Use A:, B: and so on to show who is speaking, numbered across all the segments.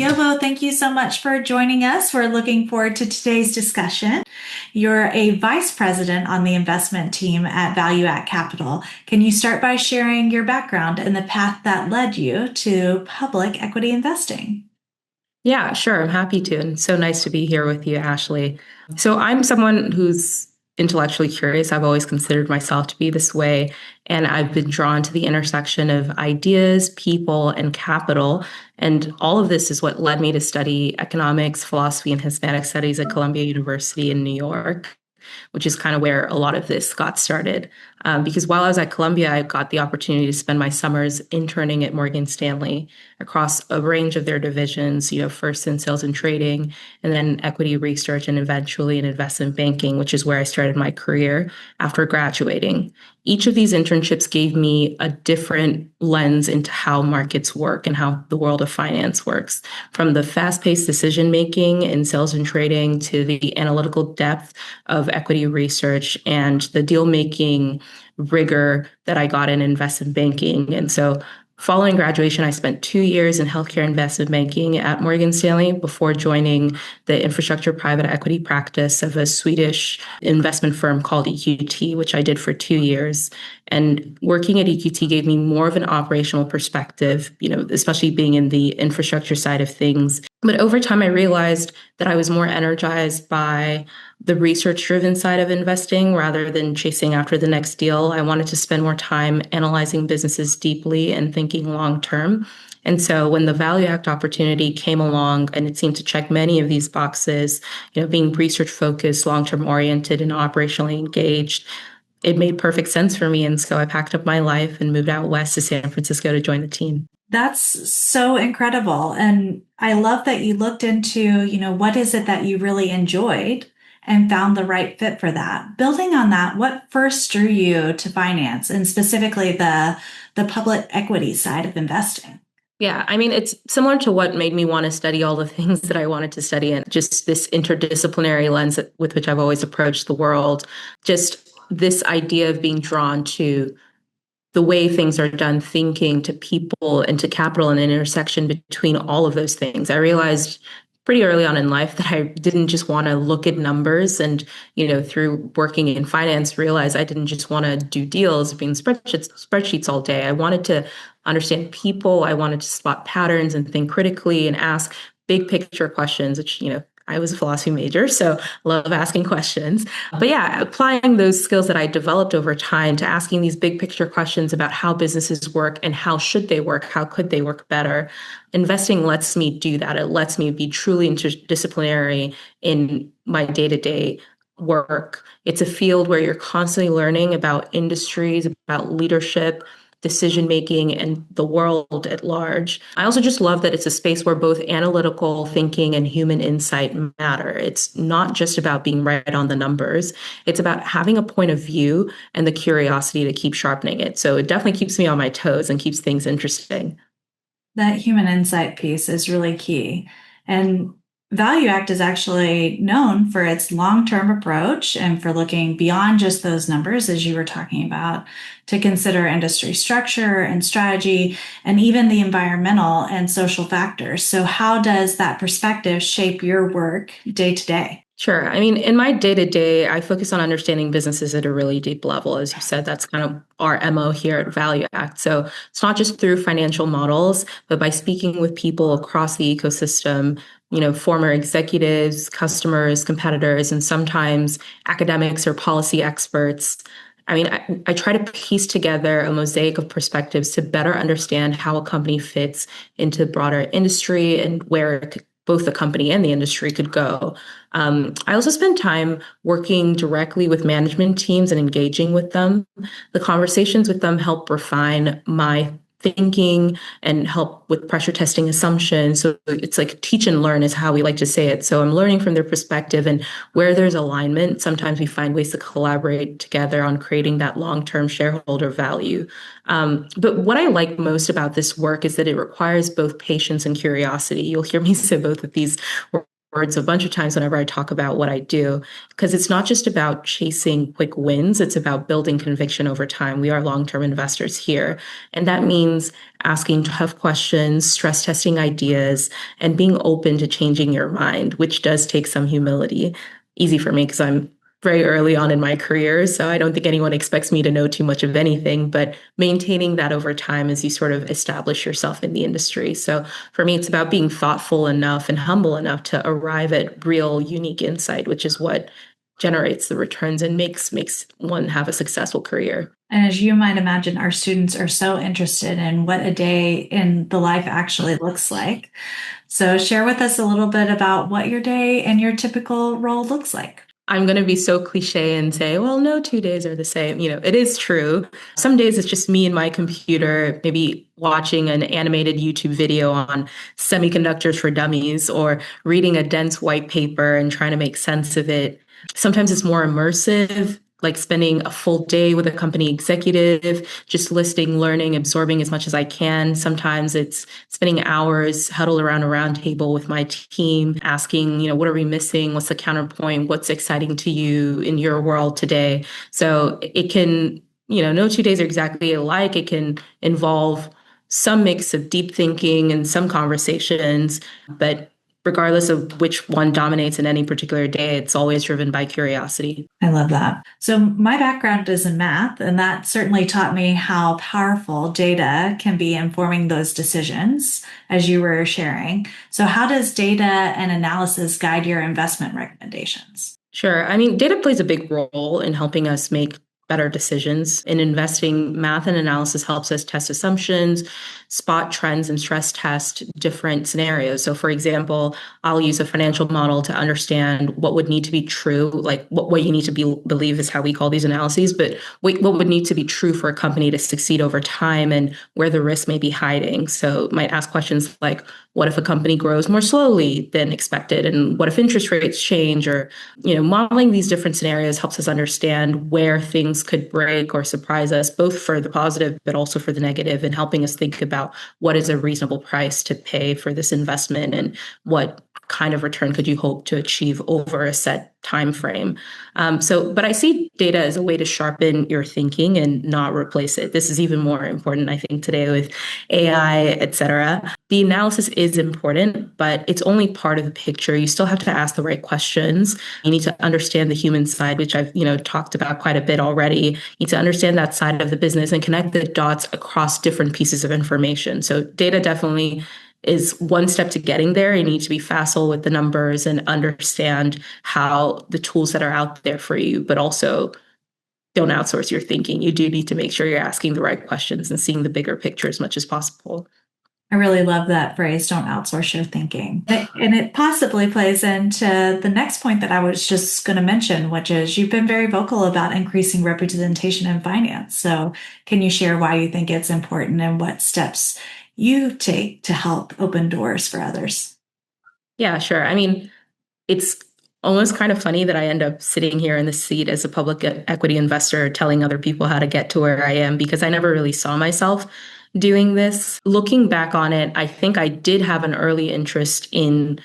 A: Yobo, thank you so much for joining us. We're looking forward to today's discussion. You're a vice president on the investment team at ValueAct Capital. Can you start by sharing your background and the path that led you to public equity investing?
B: Yeah, sure. I'm happy to. And so nice to be here with you, Ashley. So I'm someone who's intellectually curious. I've always considered myself to be this way. And I've been drawn to the intersection of ideas, people, and capital. And all of this is what led me to study economics, philosophy, and Hispanic studies at Columbia University in New York, which is kind of where a lot of this got started. Because while I was at Columbia, I got the opportunity to spend my summers interning at Morgan Stanley across a range of their divisions, first in sales and trading, and then equity research, and eventually in investment banking, which is where I started my career after graduating. Each of these internships gave me a different lens into how markets work and how the world of finance works, from the fast-paced decision-making in sales and trading to the analytical depth of equity research and the deal-making rigor that I got in investment banking. And so following graduation, I spent 2 years in healthcare investment banking at Morgan Stanley before joining the infrastructure private equity practice of a Swedish investment firm called EQT, which I did for 2 years. And working at EQT gave me more of an operational perspective, especially being in the infrastructure side of things. But over time, I realized that I was more energized by the research-driven side of investing rather than chasing after the next deal. I wanted to spend more time analyzing businesses deeply and thinking long-term. And so when the ValueAct opportunity came along and it seemed to check many of these boxes, being research-focused, long-term oriented, and operationally engaged, it made perfect sense for me. And so I packed up my life and moved out west to San Francisco to join the team.
A: That's so incredible. And I love that you looked into, what is it that you really enjoyed and found the right fit for that. Building on that, what first drew you to finance and specifically the public equity side of investing?
B: Yeah, I mean, it's similar to what made me want to study all the things that I wanted to study, and just this interdisciplinary lens with which I've always approached the world. Just this idea of being drawn to the way things are done, thinking to people and to capital, and an intersection between all of those things. I realized pretty early on in life that I didn't just want to look at numbers and, through working in finance, realize I didn't just want to do deals, being spreadsheets all day. I wanted to understand people. I wanted to spot patterns and think critically and ask big picture questions, which, I was a philosophy major, so I love asking questions. But yeah, applying those skills that I developed over time to asking these big picture questions about how businesses work and how should they work, how could they work better. Investing lets me do that. It lets me be truly interdisciplinary in my day-to-day work. It's a field where you're constantly learning about industries, about leadership, decision-making, and the world at large. I also just love that it's a space where both analytical thinking and human insight matter. It's not just about being right on the numbers. It's about having a point of view and the curiosity to keep sharpening it. So it definitely keeps me on my toes and keeps things interesting.
A: That human insight piece is really key. And ValueAct is actually known for its long-term approach and for looking beyond just those numbers, as you were talking about, to consider industry structure and strategy and even the environmental and social factors. So how does that perspective shape your work day to day?
B: Sure. I mean, in my day-to-day, I focus on understanding businesses at a really deep level. As you said, that's kind of our MO here at ValueAct. So it's not just through financial models, but by speaking with people across the ecosystem, former executives, customers, competitors, and sometimes academics or policy experts. I mean, I try to piece together a mosaic of perspectives to better understand how a company fits into the broader industry and where both the company and the industry could go. I also spend time working directly with management teams and engaging with them. The conversations with them help refine my thinking and help with pressure testing assumptions. So it's like teach and learn is how we like to say it. So I'm learning from their perspective, and where there's alignment, sometimes we find ways to collaborate together on creating that long-term shareholder value. But what I like most about this work is that it requires both patience and curiosity. You'll hear me say both of these words a bunch of times whenever I talk about what I do, because it's not just about chasing quick wins, it's about building conviction over time. We are long-term investors here. And that means asking tough questions, stress testing ideas, and being open to changing your mind, which does take some humility. Easy for me because I'm very early on in my career, so I don't think anyone expects me to know too much of anything, but maintaining that over time as you sort of establish yourself in the industry. So for me, it's about being thoughtful enough and humble enough to arrive at real unique insight, which is what generates the returns and makes one have a successful career.
A: And as you might imagine, our students are so interested in what a day in the life actually looks like. So share with us a little bit about what your day and your typical role looks like.
B: I'm going to be so cliche and say, well, no 2 days are the same. It is true. Some days it's just me and my computer, maybe watching an animated YouTube video on semiconductors for dummies or reading a dense white paper and trying to make sense of it. Sometimes it's more immersive, like spending a full day with a company executive, just listening, learning, absorbing as much as I can. Sometimes it's spending hours huddled around a round table with my team, asking, what are we missing? What's the counterpoint? What's exciting to you in your world today? So it can, no 2 days are exactly alike. It can involve some mix of deep thinking and some conversations, but regardless of which one dominates in any particular day, it's always driven by curiosity.
A: I love that. So my background is in math, and that certainly taught me how powerful data can be informing those decisions, as you were sharing. So how does data and analysis guide your investment recommendations?
B: Sure. I mean, data plays a big role in helping us make better decisions. In investing, math and analysis helps us test assumptions, spot trends, and stress test different scenarios. So, for example, I'll use a financial model to understand what would need to be true, like what you need to believe is how we call these analyses, but what would need to be true for a company to succeed over time and where the risk may be hiding. So, it might ask questions like, what if a company grows more slowly than expected? And what if interest rates change? Or, modeling these different scenarios helps us understand where things could break or surprise us, both for the positive, but also for the negative, and helping us think about what is a reasonable price to pay for this investment and what kind of return could you hope to achieve over a set time frame. But I see data as a way to sharpen your thinking and not replace it. This is even more important, I think, today with AI, et cetera. The analysis is important, but it's only part of the picture. You still have to ask the right questions. You need to understand the human side, which I've, talked about quite a bit already. You need to understand that side of the business and connect the dots across different pieces of information. So data definitely is one step to getting there. You need to be facile with the numbers and understand how the tools that are out there for you, but also don't outsource your thinking. You do need to make sure you're asking the right questions and seeing the bigger picture as much as possible.
A: I really love that phrase, don't outsource your thinking. And it possibly plays into the next point that I was just going to mention, which is you've been very vocal about increasing representation in finance. So can you share why you think it's important and what steps you take to help open doors for others?
B: Yeah, sure. I mean, it's almost kind of funny that I end up sitting here in the seat as a public equity investor telling other people how to get to where I am because I never really saw myself doing this. Looking back on it, I think I did have an early interest in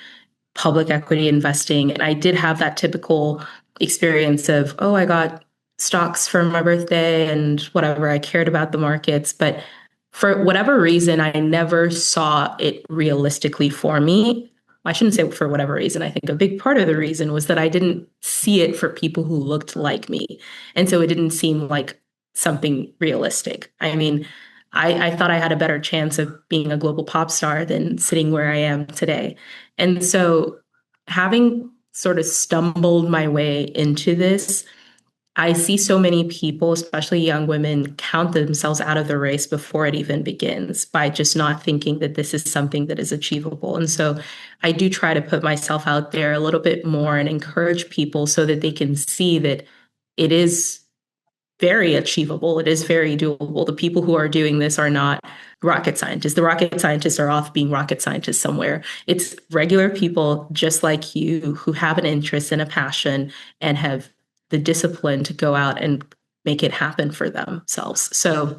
B: public equity investing. And I did have that typical experience of, oh, I got stocks for my birthday and whatever. I cared about the markets. But for whatever reason, I never saw it realistically for me. I shouldn't say for whatever reason. I think a big part of the reason was that I didn't see it for people who looked like me. And so it didn't seem like something realistic. I mean, I thought I had a better chance of being a global pop star than sitting where I am today. And so having sort of stumbled my way into this, I see so many people, especially young women, count themselves out of the race before it even begins by just not thinking that this is something that is achievable. And so I do try to put myself out there a little bit more and encourage people so that they can see that it is very achievable. It is very doable. The people who are doing this are not rocket scientists. The rocket scientists are off being rocket scientists somewhere. It's regular people just like you who have an interest and a passion and have the discipline to go out and make it happen for themselves. So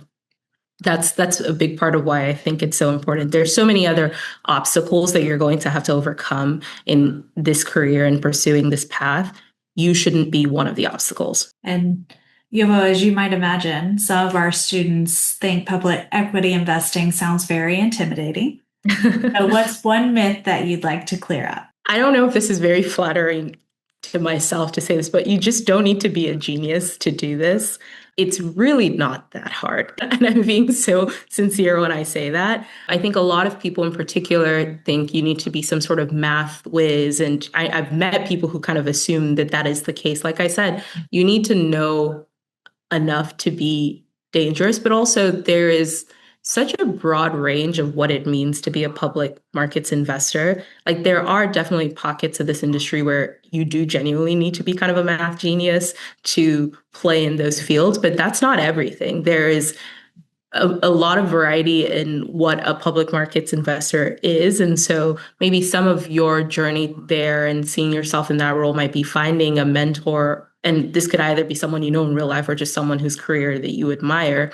B: That's a big part of why I think it's so important. There's so many other obstacles that you're going to have to overcome in this career and pursuing this path. You shouldn't be one of the obstacles.
A: And Yobo, as you might imagine, some of our students think public equity investing sounds very intimidating. So what's one myth that you'd like to clear up?
B: I don't know if this is very flattering to myself to say this, but you just don't need to be a genius to do this. It's really not that hard. And I'm being so sincere when I say that. I think a lot of people in particular think you need to be some sort of math whiz. And I've met people who kind of assume that that is the case. Like I said, you need to know enough to be dangerous, but also there is such a broad range of what it means to be a public markets investor. Like there are definitely pockets of this industry where you do genuinely need to be kind of a math genius to play in those fields, but that's not everything. There is a lot of variety in what a public markets investor is. And so maybe some of your journey there and seeing yourself in that role might be finding a mentor. And this could either be someone you know in real life or just someone whose career that you admire,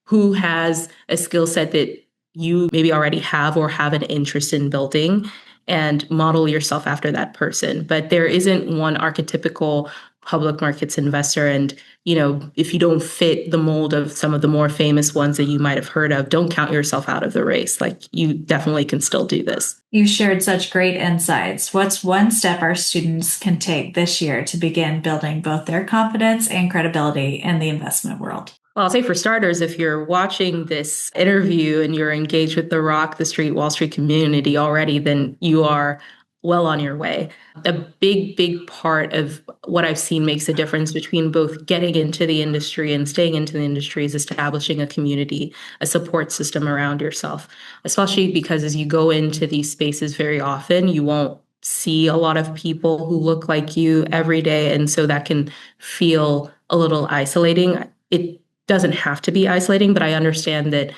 B: who has a skill set that you maybe already have or have an interest in building, and model yourself after that person. But there isn't one archetypical public markets investor. And, if you don't fit the mold of some of the more famous ones that you might have heard of, don't count yourself out of the race. Like you definitely can still do this.
A: You shared such great insights. What's one step our students can take this year to begin building both their confidence and credibility in the investment world?
B: Well, I'll say for starters, if you're watching this interview and you're engaged with the Rock the Street, Wall Street community already, then you are well on your way. A big, big part of what I've seen makes a difference between both getting into the industry and staying into the industry is establishing a community, a support system around yourself, especially because as you go into these spaces very often, you won't see a lot of people who look like you every day. And so that can feel a little isolating. It doesn't have to be isolating, but I understand that,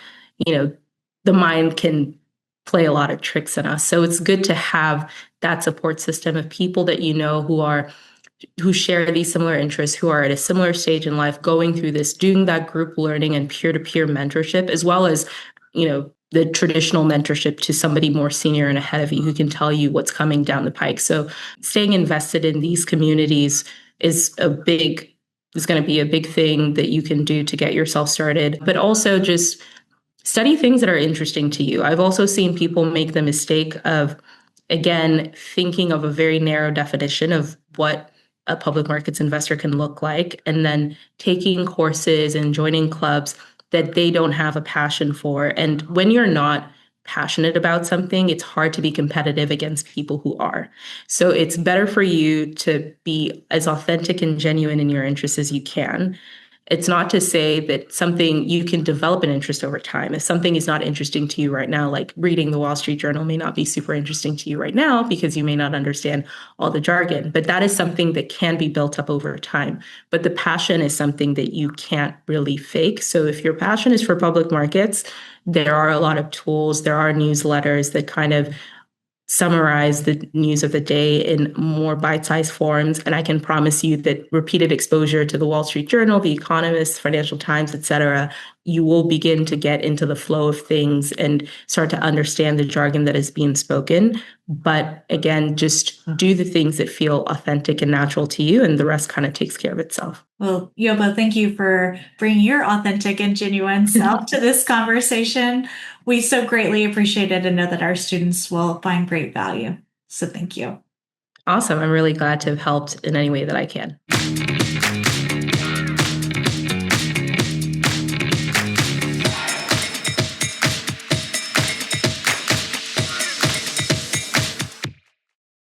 B: the mind can play a lot of tricks in us. So it's good to have that support system of people that who share these similar interests, who are at a similar stage in life, going through this, doing that group learning and peer-to-peer mentorship, as well as, the traditional mentorship to somebody more senior and ahead of you who can tell you what's coming down the pike. So staying invested in these communities is going to be a big thing that you can do to get yourself started, but also just study things that are interesting to you. I've also seen people make the mistake of, again, thinking of a very narrow definition of what a public markets investor can look like, and then taking courses and joining clubs that they don't have a passion for. And when you're not passionate about something, it's hard to be competitive against people who are. So it's better for you to be as authentic and genuine in your interests as you can. It's not to say that something you can develop an interest over time. If something is not interesting to you right now, like reading the Wall Street Journal may not be super interesting to you right now because you may not understand all the jargon, but that is something that can be built up over time. But the passion is something that you can't really fake. So if your passion is for public markets, there are a lot of tools, there are newsletters that kind of summarize the news of the day in more bite-sized forms. And I can promise you that repeated exposure to the Wall Street Journal, The Economist, Financial Times, et cetera, you will begin to get into the flow of things and start to understand the jargon that is being spoken. But again, just do the things that feel authentic and natural to you, and the rest kind of takes care of itself.
A: Well, Yobo, thank you for bringing your authentic and genuine self to this conversation. We so greatly appreciate it and know that our students will find great value. So thank you.
B: Awesome. I'm really glad to have helped in any way that I can.